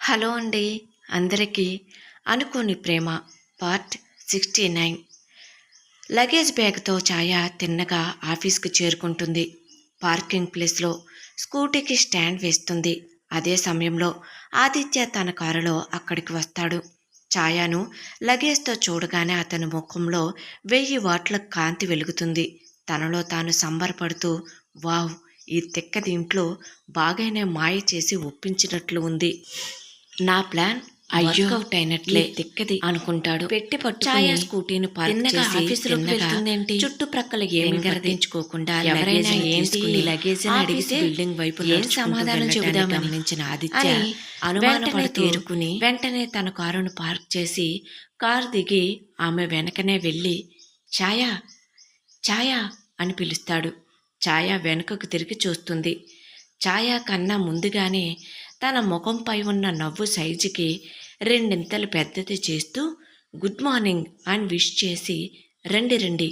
Hello అండి అందరికీ. అనుకోని ప్రేమ పార్ట్ 69. లగేజ్ బ్యాగ్తో ఛాయ తిన్నగా ఆఫీస్కి చేరుకుంటుంది. పార్కింగ్ ప్లేస్లో స్కూటీకి స్టాండ్ వేస్తుంది. అదే సమయంలో ఆదిత్య తన కారులో అక్కడికి వస్తాడు. ఛాయను లగేజ్తో చూడగానే అతని ముఖంలో 1000 వాట్ల కాంతి వెలుగుతుంది. తనలో తాను సంబరపడుతూ, వావ్, ఈ తిక్క దీంట్లో బాగానే మాయ చేసి ఒప్పించినట్లు ఉంది. నా ప్లాన్ వర్కౌట్ అయినట్లే తిక్కది అనుకుంటాడు. పెట్టి పట్టుకుని స్కూటీని పార్క్ చేసి ఆఫీసులోకి వెళ్తుందేంటి? చుట్టుప్రక్కల ఏమీ గమనించుకోకుండా ఎవరైనా ఏంటి లగేజ్ అని అడిగితే బిల్డింగ్ వైపు ఏం సమాధానం చెబుదామని గమనించిన ఆదిత్య అనుమానపడి తేరుకుని వెంటనే తన కారును పార్క్ చేసి కారు దిగి ఆమె వెనకనే వెళ్ళి ఛాయ ఛాయ అని పిలుస్తాడు. ఛాయ వెనుకకు తిరిగి చూస్తుంది. ఛాయ కన్నా ముందుగానే తన ముఖంపై ఉన్న నవ్వు సైజుకి రెండింతలు పెద్దది చేస్తూ గుడ్ మార్నింగ్ అని విష్ చేసి రండి రండి,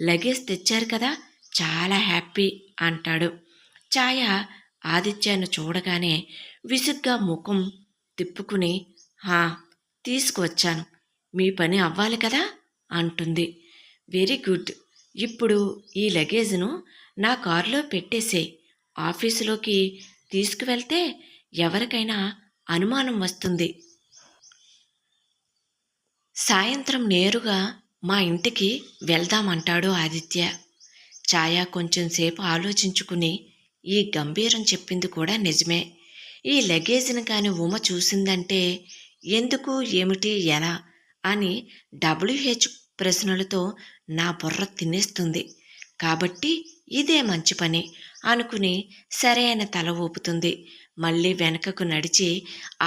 లగేజ్ తెచ్చారు కదా, చాలా హ్యాపీ అంటాడు. ఛాయ ఆదిత్యను చూడగానే విసుగ్గా ముఖం తిప్పుకుని హా, తీసుకువచ్చాను, మీ పని అవ్వాలి కదా అంటుంది. వెరీ గుడ్, ఇప్పుడు ఈ లగేజ్ను నా కారులో పెట్టేసే, ఆఫీసులోకి తీసుకువెళ్తే ఎవరికైనా అనుమానం వస్తుంది. సాయంత్రం నేరుగా మా ఇంటికి వెళ్దామంటాడు ఆదిత్య. ఛాయ కొంచెం సేపు ఆలోచించుకుని ఈ గంభీరం చెప్పింది కూడా నిజమే. ఈ లగేజ్ని కాని ఉమ చూసిందంటే ఎందుకు, ఏమిటి, ఎలా అని WH ప్రశ్నలతో నా బుర్ర తినేస్తుంది. కాబట్టి ఇదే మంచి పని అనుకుని సరైన తల ఊపుతుంది. మళ్ళీ వెనకకు నడిచి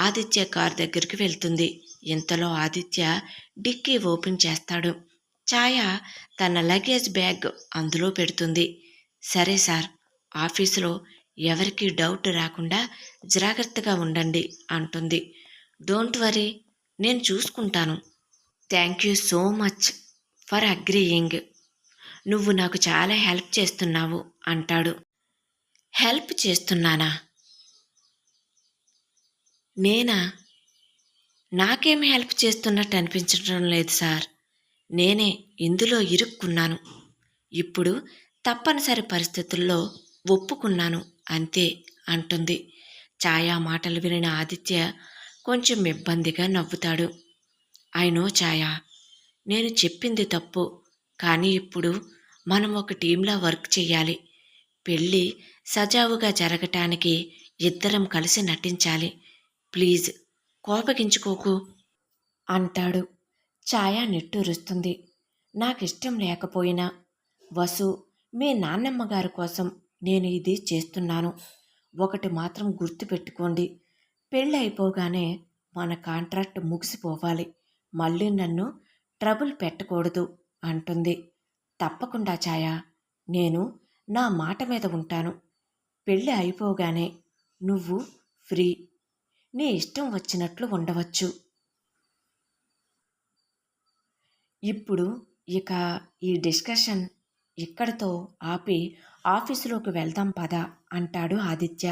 ఆదిత్య కార్ దగ్గరికి వెళ్తుంది. ఇంతలో ఆదిత్య డిక్కీ ఓపెన్ చేస్తాడు. ఛాయ తన లగేజ్ బ్యాగ్ అందులో పెడుతుంది. సరే సార్, ఆఫీసులో ఎవరికీ డౌట్ రాకుండా జాగ్రత్తగా ఉండండి అంటుంది. డోంట్ వరీ, నేను చూసుకుంటాను. Thank you so much for agreeing. నువ్వు నాకు చాలా హెల్ప్ చేస్తున్నావు అంటాడు. హెల్ప్ చేస్తున్నానా? నేనా? నాకేం హెల్ప్ చేస్తున్నట్టు అనిపించడం లేదు సార్. నేనే ఇందులో ఇరుక్కున్నాను. ఇప్పుడు తప్పనిసరి పరిస్థితుల్లో ఒప్పుకున్నాను అంతే అంటుంది. ఛాయ మాటలు వినిన ఆదిత్య కొంచెం ఇబ్బందిగా నవ్వుతాడు. ఐ నో ఛాయ, నేను చెప్పింది తప్పు, కానీ ఇప్పుడు మనం ఒక టీంలా వర్క్ చేయాలి. పెళ్ళి సజావుగా జరగటానికి ఇద్దరం కలిసి నటించాలి. ప్లీజ్ కోపగించుకోకు అంటాడు. ఛాయ నిట్టూరుస్తుంది. నాకిష్టం లేకపోయినా వసు, మీ నాన్నమ్మగారి కోసం నేను ఇది చేస్తున్నాను. ఒకటి మాత్రం గుర్తుపెట్టుకోండి, పెళ్ళి అయిపోగానే మన కాంట్రాక్ట్ ముగిసిపోవాలి. మళ్ళీ నన్ను ట్రబుల్ పెట్టకూడదు అంటుంది. తప్పకుండా ఛాయ, నేను నా మాట మీద ఉంటాను. పెళ్ళి అయిపోగానే నువ్వు ఫ్రీ, నీ ఇష్టం వచ్చినట్లు ఉండవచ్చు. ఇప్పుడు ఇక ఈ డిస్కషన్ ఇక్కడితో ఆపి ఆఫీసులోకి వెళ్దాం పద అంటాడు ఆదిత్య.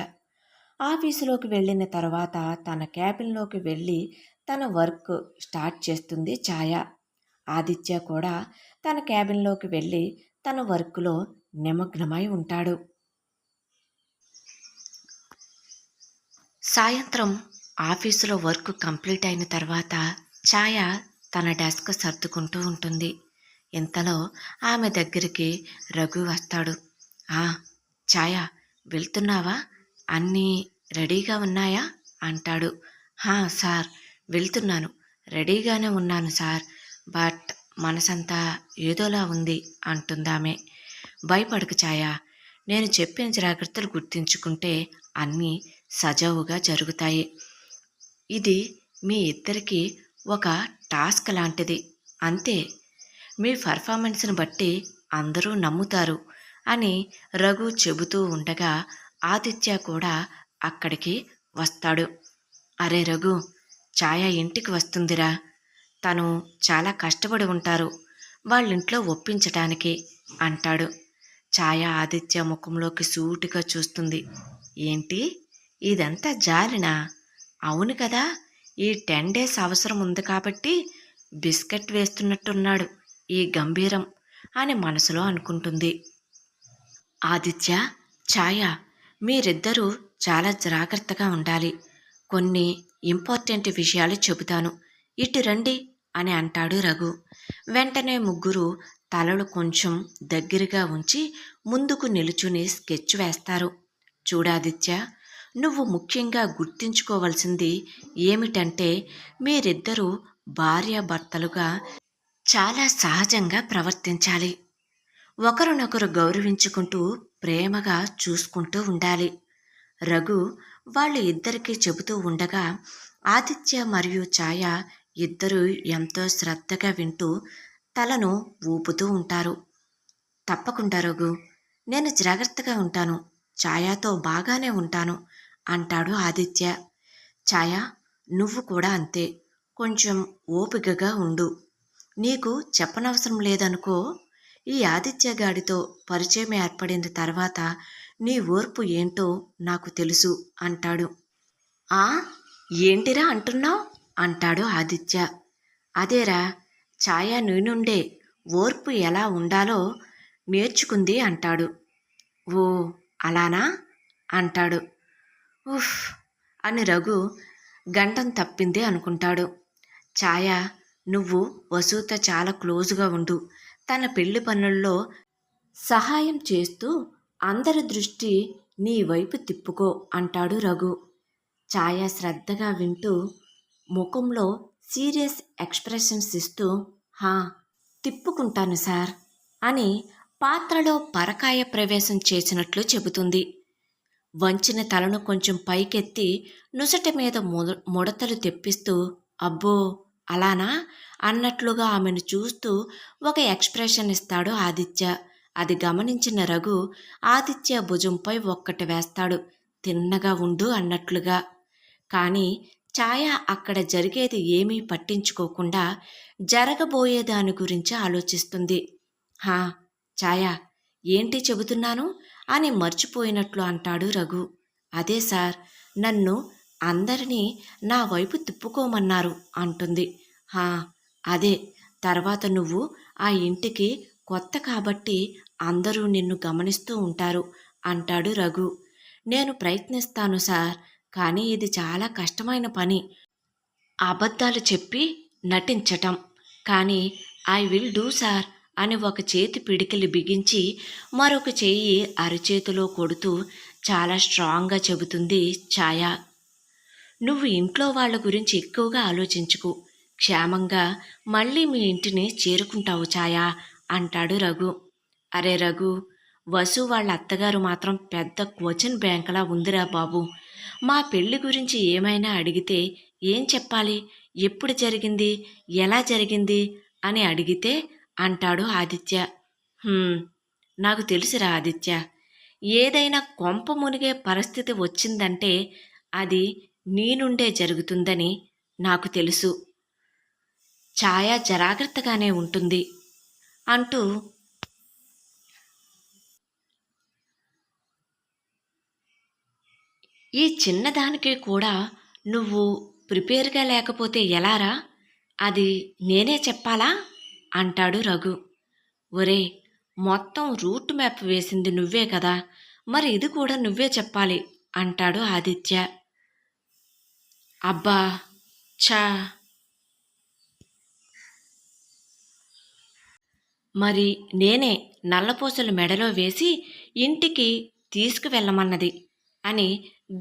ఆఫీసులోకి వెళ్ళిన తర్వాత తన క్యాబిన్లోకి వెళ్ళి తన వర్క్ స్టార్ట్ చేస్తుంది ఛాయ. ఆదిత్య కూడా తన క్యాబిన్లోకి వెళ్ళి తన వర్క్లో నిమగ్నమై ఉంటాడు. సాయంత్రం ఆఫీసులో వర్క్ కంప్లీట్ అయిన తర్వాత ఛాయ తన డెస్క్ సర్దుకుంటూ ఉంటుంది. ఇంతలో ఆమె దగ్గరికి రఘు వస్తాడు. ఛాయ, వెళ్తున్నావా? అన్నీ రెడీగా ఉన్నాయా అంటాడు. సార్, వెళ్తున్నాను, రెడీగానే ఉన్నాను సార్, బట్ మనసంతా ఏదోలా ఉంది అంటుందామె. భయపడకు ఛాయ, నేను చెప్పిన జాగ్రత్తలు గుర్తుంచుకుంటే అన్నీ సజావుగా జరుగుతాయి. ఇది మీ ఇద్దరికీ ఒక టాస్క్ లాంటిది, అంతే. మీ పర్ఫార్మెన్స్ని బట్టి అందరూ నమ్ముతారు అని రఘు చెబుతూ ఉండగా ఆదిత్య కూడా అక్కడికి వస్తాడు. అరే రఘు, ఛాయ ఇంటికి వస్తుందిరా, తను చాలా కష్టపడి ఉంటారు వాళ్ళింట్లో ఒప్పించటానికి అంటాడు. ఛాయ ఆదిత్య ముఖంలోకి సూటిగా చూస్తుంది. ఏంటి, ఇదంతా జాలినా? అవును కదా, ఈ 10 డేస్ అవసరం ఉంది కాబట్టి బిస్కెట్ వేస్తున్నట్టున్నాడు ఈ గంభీరం అని మనసులో అనుకుంటుంది. ఆదిత్య, ఛాయ, మీరిద్దరూ చాలా జాగ్రత్తగా ఉండాలి. కొన్ని ఇంపార్టెంట్ విషయాలు చెబుతాను. ఇటు రండి అని అంటాడు రఘు. వెంటనే ముగ్గురు తలలు కొంచెం దగ్గరగా ఉంచి ముందుకు నిలుచుని స్కెచ్ వేస్తారు. చూడాదిత్య, నువ్వు ముఖ్యంగా గుర్తుంచుకోవలసింది ఏమిటంటే మీరిద్దరూ భార్యాభర్తలుగా చాలా సహజంగా ప్రవర్తించాలి. ఒకరినొకరు గౌరవించుకుంటూ ప్రేమగా చూసుకుంటూ ఉండాలి. రఘు వాళ్ళు ఇద్దరికీ చెబుతూ ఉండగా ఆదిత్య మరియు ఛాయ ఇద్దరూ ఎంతో శ్రద్ధగా వింటూ తలను ఊపుతూ ఉంటారు. తప్పకుండా రఘు, నేను జాగ్రత్తగా ఉంటాను, ఛాయతో బాగానే ఉంటాను అంటాడు ఆదిత్య. ఛాయ, నువ్వు కూడా అంతే, కొంచెం ఓపికగా ఉండు. నీకు చెప్పనవసరం లేదనుకో, ఈ ఆదిత్యగాడితో పరిచయం ఏర్పడిన తర్వాత నీ ఓర్పు ఏంటో నాకు తెలుసు అంటాడు. ఆ, ఏంటిరా అంటున్నావు అంటాడు ఆదిత్య. అదేరా, ఛాయ నీ నుండే ఓర్పు ఎలా ఉండాలో నేర్చుకుంది అంటాడు. ఓ, అలానా అంటాడు. ఉఫ్ అని రఘు గండం తప్పింది అనుకుంటాడు. ఛాయ, నువ్వు వసుతో చాలా క్లోజ్గా ఉండు, తన పెళ్లి పనుల్లో సహాయం చేస్తూ అందరి దృష్టి నీ వైపు తిప్పుకో అంటాడు రఘు. ఛాయ శ్రద్ధగా వింటూ ముఖంలో సీరియస్ ఎక్స్ప్రెషన్స్ ఇస్తూ హా, తిప్పుకుంటాను సార్ అని పాత్రలో పరకాయ ప్రవేశం చేసినట్లు చెబుతుంది. వంచిన తలను కొంచెం పైకెత్తి నుసట మీద ముడతలు తెప్పిస్తూ అబ్బో, అలానా అన్నట్లుగా ఆమెను చూస్తూ ఒక ఎక్స్ప్రెషన్ ఇస్తాడు ఆదిత్య. అది గమనించిన రఘు ఆదిత్య భుజంపై ఒక్కటి వేస్తాడు, తిన్నగా ఉండు అన్నట్లుగా. కానీ ఛాయ అక్కడ జరిగేది ఏమీ పట్టించుకోకుండా జరగబోయే దాని గురించి ఆలోచిస్తుంది. హా, ఛాయ, ఏంటి చెబుతున్నాను అని మర్చిపోయినట్లు అంటాడు రఘు. అదే సార్, నన్ను అందరినీ నా వైపు తిప్పుకోమన్నారు అంటుంది. హా, అదే, తర్వాత నువ్వు ఆ ఇంటికి కొత్త కాబట్టి అందరూ నిన్ను గమనిస్తూ ఉంటారు అంటాడు రఘు. నేను ప్రయత్నిస్తాను సార్, కానీ ఇది చాలా కష్టమైన పని. అబద్ధాలు చెప్పి నటించటం. కానీ ఐ విల్ డూ సార్ అని ఒక చేతి పిడికిలి బిగించి మరొక చేయి అరచేతిలో కొడుతూ చాలా స్ట్రాంగ్గా చెబుతుంది ఛాయ. నువ్వు ఇంట్లో వాళ్ళ గురించి ఎక్కువగా ఆలోచించుకు, క్షేమంగా మళ్ళీ మీ ఇంటిని చేరుకుంటావు ఛాయ అంటాడు రఘు. అరే రఘు, వసు వాళ్ళ అత్తగారు మాత్రం పెద్ద క్వశ్చన్ బ్యాంకులా ఉందిరా బాబు. మా పెళ్లి గురించి ఏమైనా అడిగితే ఏం చెప్పాలి, ఎప్పుడు జరిగింది, ఎలా జరిగింది అని అడిగితే అంటాడు ఆదిత్య. నాకు తెలుసురా ఆదిత్య, ఏదైనా కొంప మునిగే పరిస్థితి వచ్చిందంటే అది నీ నుండే జరుగుతుందని నాకు తెలుసు. ఛాయ జాగ్రత్తగానే ఉంటుంది అంటూ ఈ చిన్నదానికి కూడా నువ్వు ప్రిపేర్గా లేకపోతే ఎలారా, అది నేనే చెప్పాలా అంటాడు రఘు. ఒరే, మొత్తం రూట్ మ్యాప్ వేసింది నువ్వే కదా, మరి ఇది కూడా నువ్వే చెప్పాలి అంటాడు ఆదిత్య. అబ్బా, ఛా, మరి నేనే నల్లపూసలు మెడలో వేసి ఇంటికి తీసుకువెళ్ళమన్నది అని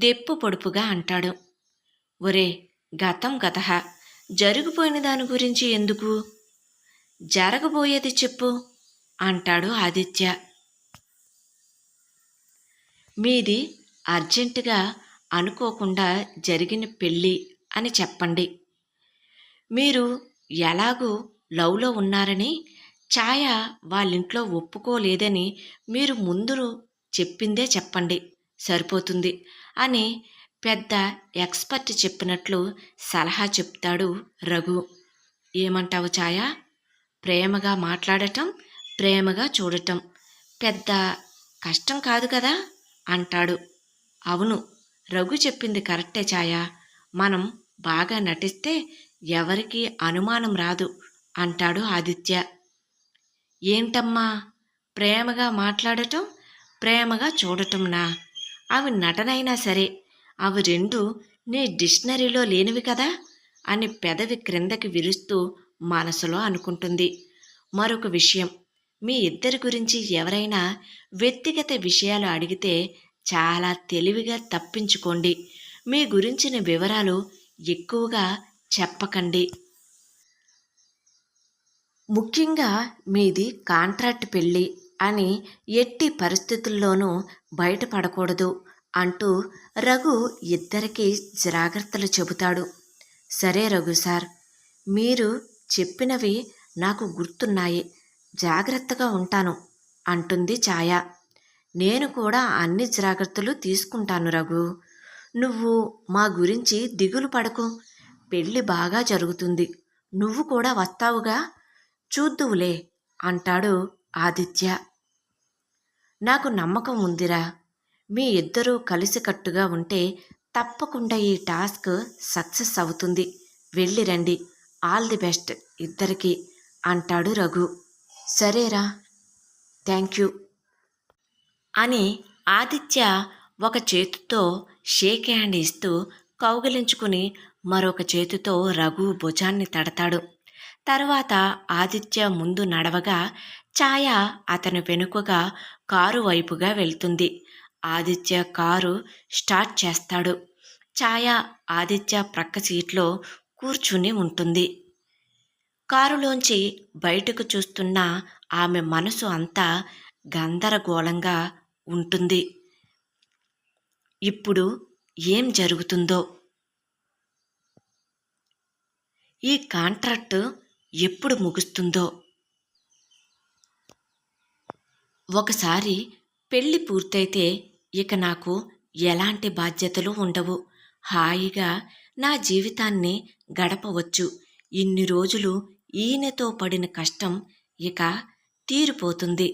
దెప్పు పొడుపుగా అంటాడు. ఒరే, గతం గతహ, జరిగిపోయిన దాని గురించి ఎందుకు, జరగబోయేది చెప్పు అంటాడు ఆదిత్య. మీది అర్జెంటుగా అనుకోకుండా జరిగిన పెళ్ళి అని చెప్పండి. మీరు ఎలాగూ లవ్లో ఉన్నారని ఛాయ వాళ్ళింట్లో ఒప్పుకోలేదని మీరు ముందు చెప్పిందే చెప్పండి, సరిపోతుంది అని పెద్ద ఎక్స్పర్ట్ చెప్పినట్లు సలహా చెప్తాడు రఘు. ఏమంటావు ఛాయ, ప్రేమగా మాట్లాడటం, ప్రేమగా చూడటం పెద్ద కష్టం కాదు కదా అంటాడు. అవును, రఘు చెప్పింది కరెక్టే ఛాయ, మనం బాగా నటిస్తే ఎవరికీ అనుమానం రాదు అంటాడు ఆదిత్య. ఏంటమ్మా ప్రేమగా మాట్లాడటం, ప్రేమగా చూడటంనా? అవి నటనైనా సరే అవి రెండు నీ డిక్షనరీలో లేనివి కదా అని పెదవి క్రిందకి విరుస్తూ మనసులో అనుకుంటుంది. మరొక విషయం, మీ ఇద్దరి గురించి ఎవరైనా వ్యక్తిగత విషయాలు అడిగితే చాలా తెలివిగా తప్పించుకోండి. మీ గురించిన వివరాలు ఎక్కువగా చెప్పకండి. ముఖ్యంగా మీది కాంట్రాక్ట్ పెళ్ళి అని ఎట్టి పరిస్థితుల్లోనూ బయటపడకూడదు అంటూ రఘు ఇద్దరికీ జాగ్రత్తలు చెబుతాడు. సరే రఘు సార్, మీరు చెప్పినవి నాకు గుర్తున్నాయి, జాగ్రత్తగా ఉంటాను అంటుంది ఛాయ. నేను కూడా అన్ని జాగ్రత్తలు తీసుకుంటాను రఘు. నువ్వు మా గురించి దిగులు పడకు. పెళ్ళి బాగా జరుగుతుంది. నువ్వు కూడా వస్తావుగా, చూద్దువులే అంటాడు ఆదిత్య. నాకు నమ్మకం ఉందిరా. మీ ఇద్దరూ కలిసికట్టుగా ఉంటే తప్పకుండా ఈ టాస్క్ సక్సెస్ అవుతుంది. వెళ్ళిరండి. ఆల్ ది బెస్ట్ ఇద్దరికి అంటాడు రఘు. సరేరా, థ్యాంక్ యూ అని ఆదిత్య ఒక చేతితో షేక్ హ్యాండ్ ఇస్తూ కౌగిలించుకుని మరొక చేతితో రఘు భుజాన్ని తడతాడు. తర్వాత ఆదిత్య ముందు నడవగా ఛాయ అతని వెనుకగా కారు వైపుగా వెళ్తుంది. ఆదిత్య కారు స్టార్ట్ చేస్తాడు. ఛాయ ఆదిత్య ప్రక్క సీట్లో కూర్చుని ఉంటుంది. కారులోంచి బయటకు చూస్తున్న ఆమె మనసు అంతా గందరగోళంగా ఉంటుంది. ఇప్పుడు ఏం జరుగుతుందో, ఈ కాంట్రాక్ట్ ఎప్పుడు ముగుస్తుందో. ఒకసారి పెళ్ళి పూర్తయితే ఇక నాకు ఎలాంటి బాధ్యతలు ఉండవు. హాయిగా నా జీవితాన్ని గడపవచ్చు. ఇన్ని రోజులు ఈయనతో పడిన కష్టం ఇక తీరిపోతుంది.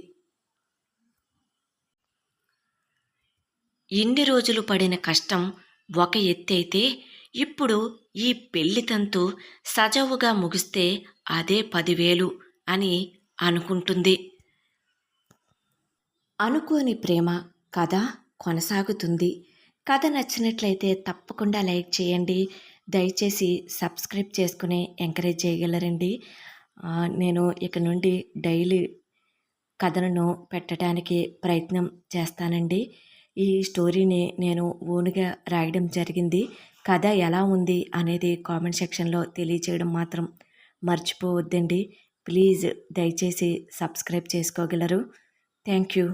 ఇన్ని రోజులు పడిన కష్టం ఒక ఎత్తైతే ఇప్పుడు ఈ పెళ్లి తంతు సజావుగా ముగిస్తే అదే 10,000 అని అనుకుంటుంది. అనుకోని ప్రేమ కథ కొనసాగుతుంది. కథ నచ్చినట్లయితే తప్పకుండా లైక్ చేయండి. దయచేసి సబ్స్క్రైబ్ చేసుకుని ఎంకరేజ్ చేయగలరండి. నేను ఇక నుండి డైలీ కథలను పెట్టడానికి ప్రయత్నం చేస్తానండి. ఈ స్టోరీని నేను ఓన్గా రాయడం జరిగింది. కథ ఎలా ఉంది అనేది కామెంట్ సెక్షన్లో తెలియచేయడం మాత్రం మర్చిపోవద్దండి. ప్లీజ్ దయచేసి సబ్స్క్రైబ్ చేసుకోగలరు. Thank you.